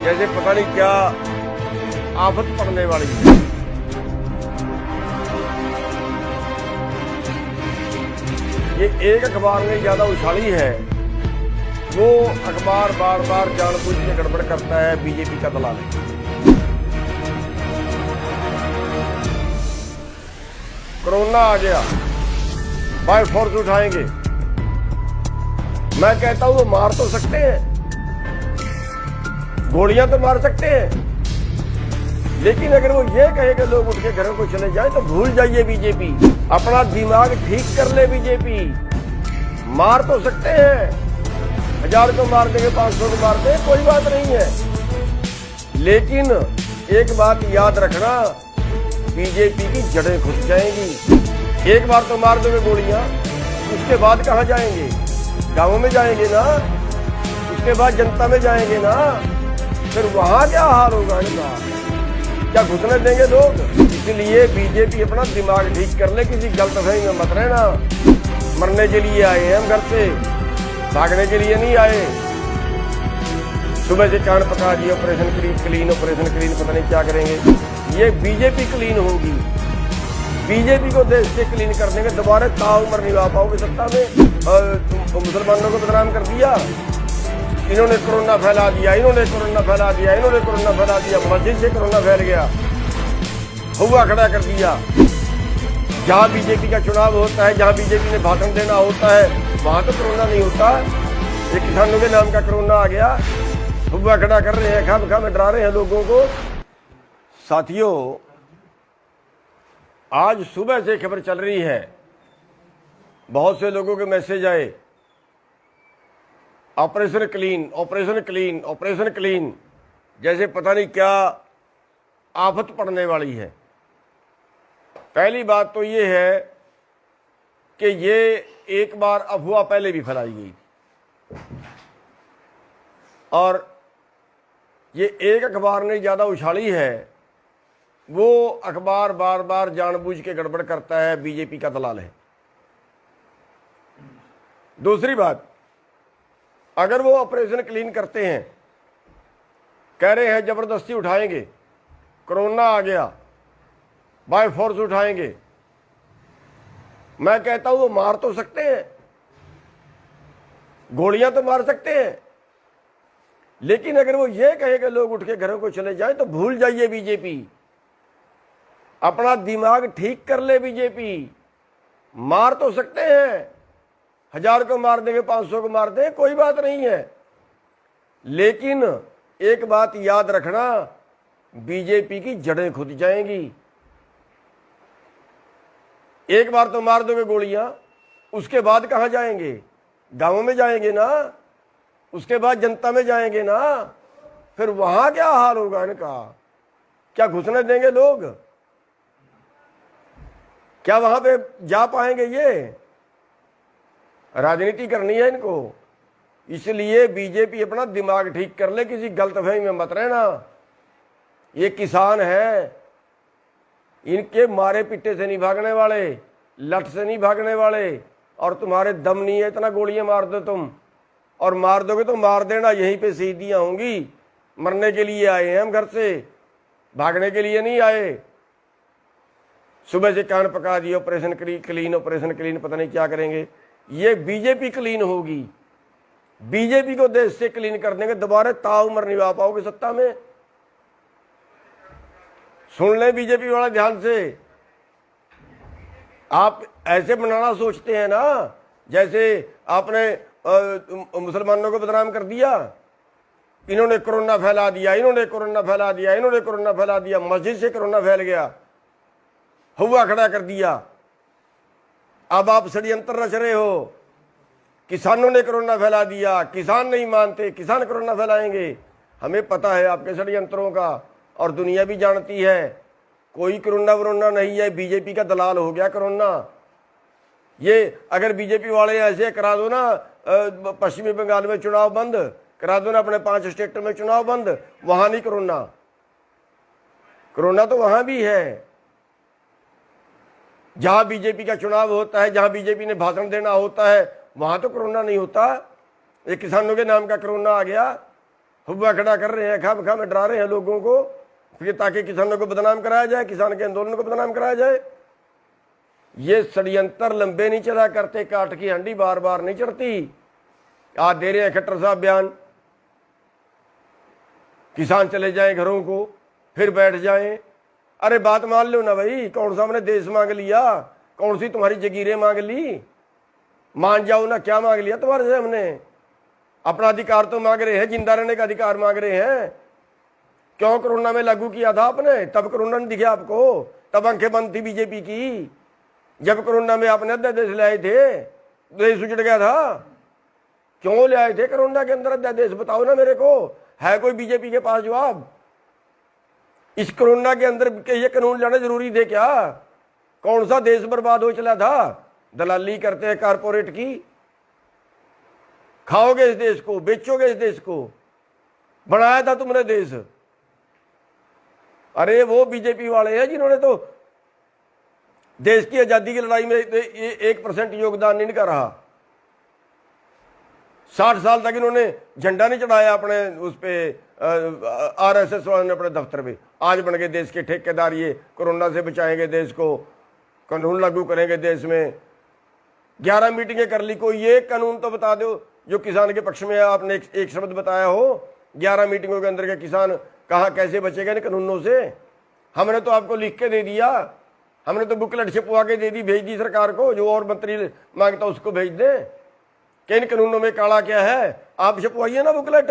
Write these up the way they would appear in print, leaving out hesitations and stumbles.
जैसे पता नहीं क्या आफत पड़ने वाली है। ये एक अखबार ने ज्यादा उछाली है, वो अखबार बार बार जानबूझ के गड़बड़ करता है, बीजेपी का दलाल है। कोरोना आ गया, बाय फोर्स उठाएंगे। मैं कहता हूं वो मार तो सकते हैं, गोलियां तो मार सकते हैं, लेकिन अगर वो ये कहे कि लोग उठ के घरों को चले जाएं तो भूल जाइए बीजेपी। अपना दिमाग ठीक कर ले बीजेपी। मार तो सकते हैं, 1000 को मार देंगे, 500 को मार देंगे, कोई बात नहीं है, लेकिन एक बात याद रखना, बीजेपी की जड़ें घुस जाएंगी। एक बार तो मार दोगे गोलियां, उसके बाद कहां जाएंगे? गांवों में जाएंगे ना, उसके बाद जनता में जाएंगे ना, फिर वहां क्या हाल होगा इनका? क्या घुसने देंगे लोग? इसलिए बीजेपी अपना दिमाग ठीक कर ले, किसी गलतफहमी में मत रहना। मरने के लिए आए हैं हम घर से, भागने के लिए नहीं आए। सुबह से कान पका दिए, ऑपरेशन क्लीन, ऑपरेशन क्लीन, पता नहीं क्या करेंगे। ये बीजेपी क्लीन होगी। बीजेपी को देश से क्लीन करने के दोबारा ताउम्र निभा पाओगे सत्ता में। मुसलमानों को बदनाम कर दिया, इन्होंने कोरोना फैला दिया, इन्होंने कोरोना फैला दिया, इन्होंने कोरोना फैला दिया, मस्जिद से कोरोना फैल गया, हुआ खड़ा कर दिया। जहां बीजेपी का चुनाव होता है, जहां बीजेपी ने भाषण देना होता है, वहां तो कोरोना नहीं होता। ये किसानों के नाम का कोरोना आ गया, हुआ खड़ा कर रहे हैं, खाम में डरा रहे हैं लोगों को। साथियों, आज सुबह से खबर चल रही है, बहुत से लोगों के मैसेज आए, operation clean, operation clean, operation clean, जैसे पता नहीं क्या आफत पड़ने वाली है। पहली बात तो ये है कि ये एक बार अफवाह पहले भी फैलाई गई और ये एक अखबार ने ज्यादा उछाली है, वो अखबार बार बार जानबूझ के गड़बड़ करता है, बीजेपी का दलाल है। दूसरी बात, अगर वो ऑपरेशन क्लीन करते हैं, कह रहे हैं जबरदस्ती उठाएंगे, कोरोना आ गया, बाय फोर्स उठाएंगे, मैं कहता हूं वो मार तो सकते हैं, गोलियां तो मार सकते हैं, लेकिन अगर वो ये कहे कि लोग उठ के घरों को चले जाएं तो भूल जाइए बीजेपी। अपना दिमाग ठीक कर ले बीजेपी। मार तो सकते हैं, 1000 को मार देंगे, 500 को मार देंगे, कोई बात नहीं है, लेकिन एक बात याद रखना, बीजेपी की जड़ें खुद जाएंगी। एक बार तो मार दोगे गोलियां, उसके बाद कहां जाएंगे? गांवों में जाएंगे ना, उसके बाद जनता में जाएंगे ना, फिर वहां क्या हाल होगा इनका? क्या घुसने देंगे लोग? क्या वहां पे जा पाएंगे? ये राजनीति करनी है इनको। इसलिए बीजेपी अपना दिमाग ठीक कर ले, किसी गलतफहमी में मत रहना। ये किसान है, इनके मारे पिट्टे से नहीं भागने वाले, लठ से नहीं भागने वाले, और तुम्हारे दम नहीं है इतना गोलियां मार दो तुम, और मार दोगे तो मार देना, यहीं पे शहीदियां होंगी। मरने के लिए आए हैं हम घर से, भागने के लिए नहीं आए। सुबह से कान पका दिए, ऑपरेशन क्लीन, ऑपरेशन क्लीन, पता नहीं क्या करेंगे। ये बीजेपी क्लीन होगी। बीजेपी को देश से क्लीन कर देंगे, दोबारा ताउम्र निभा पाओगे सत्ता में। सुन ले बीजेपी वाला ध्यान से, आप ऐसे बनाना सोचते हैं ना, जैसे आपने मुसलमानों को बदनाम कर दिया, इन्होंने कोरोना फैला दिया, इन्होंने कोरोना फैला दिया, इन्होंने कोरोना फैला दिया, मस्जिद से कोरोना फैल गया, हुआ खड़ा कर दिया। अब आप षड्यंत्र रच रहे हो, किसानों ने कोरोना फैला दिया, किसान नहीं मानते, किसान कोरोना फैलाएंगे। हमें पता है आपके षड्यंत्रों का, और दुनिया भी जानती है, कोई कोरोना वरोना नहीं है, बीजेपी का दलाल हो गया कोरोना। ये अगर बीजेपी वाले ऐसे करा दो ना, पश्चिमी बंगाल में चुनाव बंद करा दो ना, अपने 5 स्टेट में चुनाव बंद, वहां नहीं कोरोना, कोरोना तो वहां भी है। जहां बीजेपी का चुनाव होता है, जहां बीजेपी ने भाषण देना होता है, वहां तो कोरोना नहीं होता। एक किसानों के नाम का कोरोना आ गया, हुआ खड़ा कर रहे हैं, खा खा में डरा रहे हैं लोगों को, फिर ताकि किसानों को बदनाम कराया जाए, किसान के आंदोलन को बदनाम कराया जाए। ये षड्यंत्र लंबे नहीं चला करते, काट की हंडी बार बार नहीं चढ़ती। आज दे रहे हैं खट्टर साहब बयान, किसान चले जाएं घरों को, फिर बैठ जाएं। अरे बात मान लो ना भाई, कौन सा हमने देश मांग लिया, कौन सी तुम्हारी जगीरें मांग ली, मान जाओ ना, क्या मांग लिया तुम्हारे से हमने? अपना अधिकार तो मांग रहे हैं, जिंदा रहने का अधिकार मांग रहे हैं। क्यों कोरोना में लागू किया था आपने? तब कोरोना नहीं दिखे आपको, तब आंखें बंद थी बीजेपी की। जब कोरोना में आपने अध्यादेश ले आए थे, देश उजड़ गया था। क्यों ले आए थे कोरोना के अंदर अध्यादेश? बताओ ना मेरे को, है कोई बीजेपी के पास जवाब? इस कोरोना के अंदर के ये कानून लाना जरूरी थे क्या? कौन सा देश बर्बाद हो चला था? दलाली करते हैं कारपोरेट की। खाओगे इस देश को, बेचोगे इस देश को, बनाया था तुमने देश। अरे वो बीजेपी वाले हैं जिन्होंने तो देश की आजादी की लड़ाई में 1% योगदान नहीं कर रहा। 60 साल तक इन्होंने झंडा नहीं चढ़ाया अपने उस पे, आरएसएस वालों ने अपने दफ्तर पे। आज बन गए देश के ठेकेदार, ये कोरोना से बचाएंगे देश को, कानून लागू करेंगे देश में। 11 मीटिंगें कर ली, कोई ये कानून तो बता दो जो किसान के पक्ष में आपने एक शब्द बताया हो। 11 मीटिंगों के अंदर के किसान कहाँ कैसे बचेगा इन कानूनों से? हमने तो आपको लिख के दे दिया, हमने तो बुकलेट छपवा के दे दी, भेज दी सरकार को, जो और मंत्री मांगता उसको भेज दे कि इन कानूनों में काला क्या है। आप छपवाइए ना बुकलेट,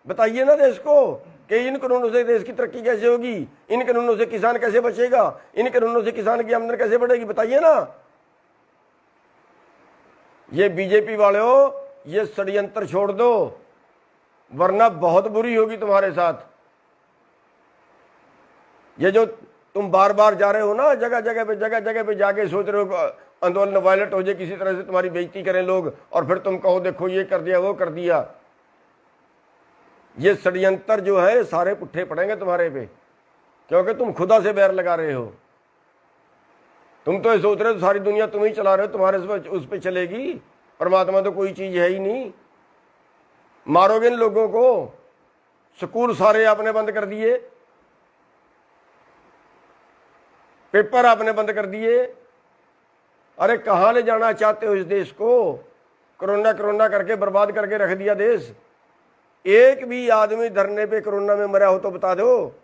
बताइए ना देश को कि इन कानूनों से देश की तरक्की कैसे होगी, इन कानूनों से किसान कैसे बचेगा, इन कानूनों से किसान की आमदनी कैसे बढ़ेगी, बताइए ना। ये बीजेपी वाले हो, ये षड्यंत्र छोड़ दो, वरना बहुत बुरी होगी तुम्हारे साथ। ये जो तुम बार बार जा रहे हो ना, जगह जगह पे जाके सोच रहे हो आंदोलन वायलेट हो जाए, किसी तरह से तुम्हारी बेइज्जती करें लोग, और फिर तुम कहो देखो ये कर दिया वो कर दिया। ये षड्यंत्र जो है सारे पुट्ठे पड़ेंगे तुम्हारे पे, क्योंकि तुम खुदा से बैर लगा रहे हो। तुम तो ये सोच रहे हो सारी दुनिया तुम ही चला रहे हो, तुम्हारे उस पे चलेगी। परमात्मा तो कोई चीज है ही नहीं। मारोगे इन लोगों को। स्कूल सारे आपने बंद कर दिए, पेपर आपने बंद कर दिए। अरे कहाँ ले जाना चाहते हो इस देश को? कोरोना कोरोना करके बर्बाद करके रख दिया देश। एक भी आदमी धरने पे कोरोना में मरा हो तो बता दो।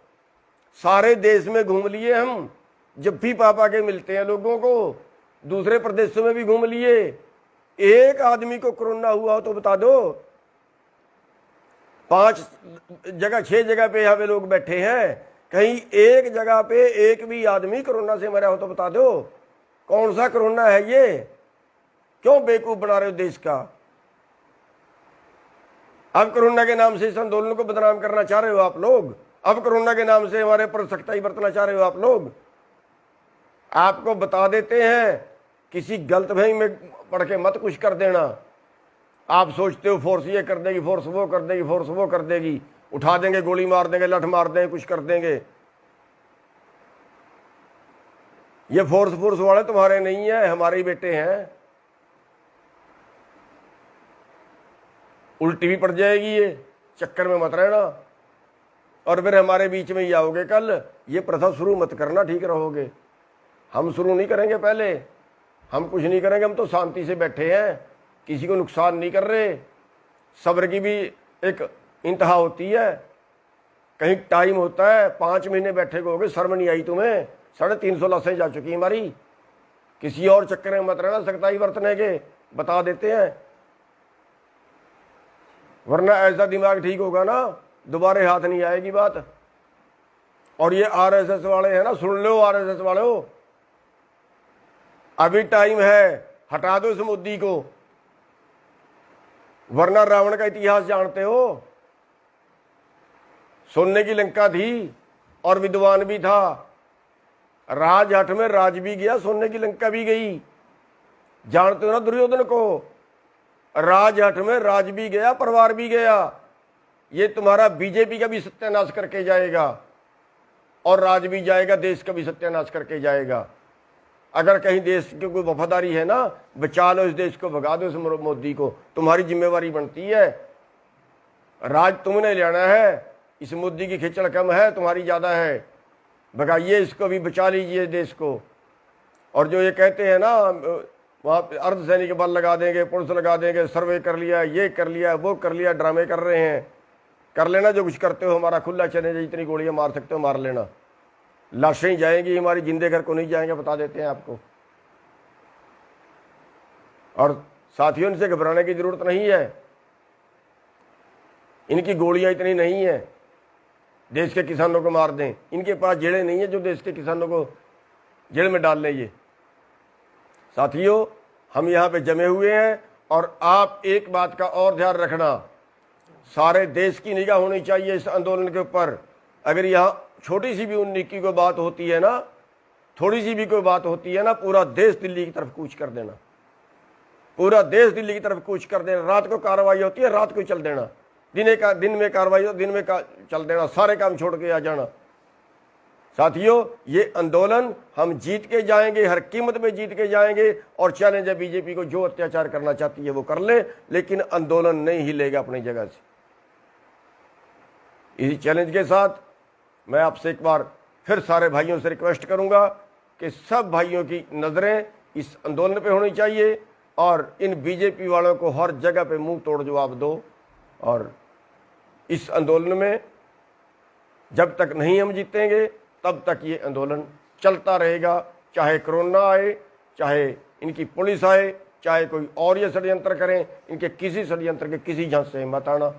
सारे देश में घूम लिए हम, जब भी पापा के मिलते हैं लोगों को, दूसरे प्रदेशों में भी घूम लिए। एक आदमी को कोरोना हुआ हो तो बता दो। 5 जगह 6 जगह पे यहाँ पे लोग बैठे हैं, कहीं एक जगह पे एक भी आदमी कोरोना से मरा हो तो बता दो। कौन सा कोरोना है ये? क्यों बेवकूफ बना रहे हो देश का? अब कोरोना के नाम से इस आंदोलन को बदनाम करना चाह रहे हो आप लोग। अब कोरोना के नाम से हमारे पर सख्ताई बरतना चाह रहे हो आप लोग। आपको बता देते हैं, किसी गलतफहमी में पढ़ के मत कुछ कर देना। आप सोचते हो फोर्स ये कर देगी, फोर्स वो कर देगी, फोर्स वो कर देगी, उठा देंगे, गोली मार देंगे, लठ मार देंगे, कुछ कर देंगे। ये फोर्स वाले तुम्हारे नहीं है, हमारे ही बेटे हैं। उल्टी भी पड़ जाएगी, ये चक्कर में मत रहना, और फिर हमारे बीच में ही आओगे कल। ये प्रथा शुरू मत करना, ठीक रहोगे। हम शुरू नहीं करेंगे, पहले हम कुछ नहीं करेंगे। हम तो शांति से बैठे हैं, किसी को नुकसान नहीं कर रहे। सब्र की भी एक इंतहा होती है, कहीं टाइम होता है। 5 महीने बैठे हो गए, शर्म नहीं आई तुम्हें? 350 लाशें जा चुकी हमारी। किसी और चक्कर में मत रहना सख्ताई बरतने के, बता देते हैं, वरना ऐसा दिमाग ठीक होगा ना, दोबारा हाथ नहीं आएगी बात। और ये आरएसएस वाले हैं ना, सुन लो आरएसएस वाले हो, अभी टाइम है, हटा दो इस मोदी को, वरना रावण का इतिहास जानते हो। सोने की लंका थी और विद्वान भी था, राजहट में राज भी गया, सोने की लंका भी गई। जानते हो ना दुर्योधन को? राजहट में राज भी गया, परिवार भी गया। ये तुम्हारा बीजेपी का भी सत्यानाश करके जाएगा, और राज भी जाएगा, देश का भी सत्यानाश करके जाएगा। अगर कहीं देश की कोई वफादारी है ना, बचा लो इस देश को, भगा दो इस मोदी को, तुम्हारी जिम्मेवारी बनती है। राज तुमने लेना है, इस मुद्दे की खिचड़ कम है, तुम्हारी ज़्यादा है, भगाइए इसको भी, बचा लीजिए देश को। और जो ये कहते हैं ना वहाँ पे अर्धसैनिक बल लगा देंगे, पुलिस लगा देंगे, सर्वे कर लिया, ये कर लिया, वो कर लिया, ड्रामे कर रहे हैं। कर लेना जो कुछ करते हो, हमारा खुला चैलेंज है, जितनी गोलियां मार सकते हो मार लेना, लाशें ही जाएंगी हमारी, जिंदे घर को नहीं जाएंगे, बता देते हैं आपको। और साथियों, इनसे घबराने की जरूरत नहीं है, इनकी गोलियां इतनी नहीं है देश के किसानों को मार दें। इनके पास जेलें नहीं है जो देश के किसानों को जेल में डाल लें। ये साथियों, हम यहाँ पे जमे हुए हैं और आप एक बात का और ध्यान रखना, सारे देश की निगाह होनी चाहिए इस आंदोलन के ऊपर। अगर यहाँ छोटी सी भी उन्नीकी कोई बात होती है ना, थोड़ी सी भी कोई बात होती है ना, पूरा देश दिल्ली की तरफ कूच कर देना, पूरा देश दिल्ली की तरफ कूच कर देना। रात को कार्रवाई होती है, रात को चल देना, दिन में कार्रवाई हो, दिन में चल देना, सारे काम छोड़ के आ जाना। साथियों, ये आंदोलन हम जीत के जाएंगे, हर कीमत में जीत के जाएंगे। और चैलेंज है बीजेपी को, जो अत्याचार करना चाहती है वो कर ले, लेकिन आंदोलन नहीं हिलेगा अपनी जगह से। इसी चैलेंज के साथ मैं आपसे एक बार फिर सारे भाइयों से रिक्वेस्ट करूंगा कि सब भाइयों की नजरें इस आंदोलन पे होनी चाहिए और इन बीजेपी वालों को हर जगह पे मुंह तोड़ जवाब दो। और इस आंदोलन में जब तक नहीं हम जीतेंगे तब तक ये आंदोलन चलता रहेगा, चाहे कोरोना आए, चाहे इनकी पुलिस आए, चाहे कोई और ये षड्यंत्र करें। इनके किसी षड्यंत्र के किसी झांसे से मत आना।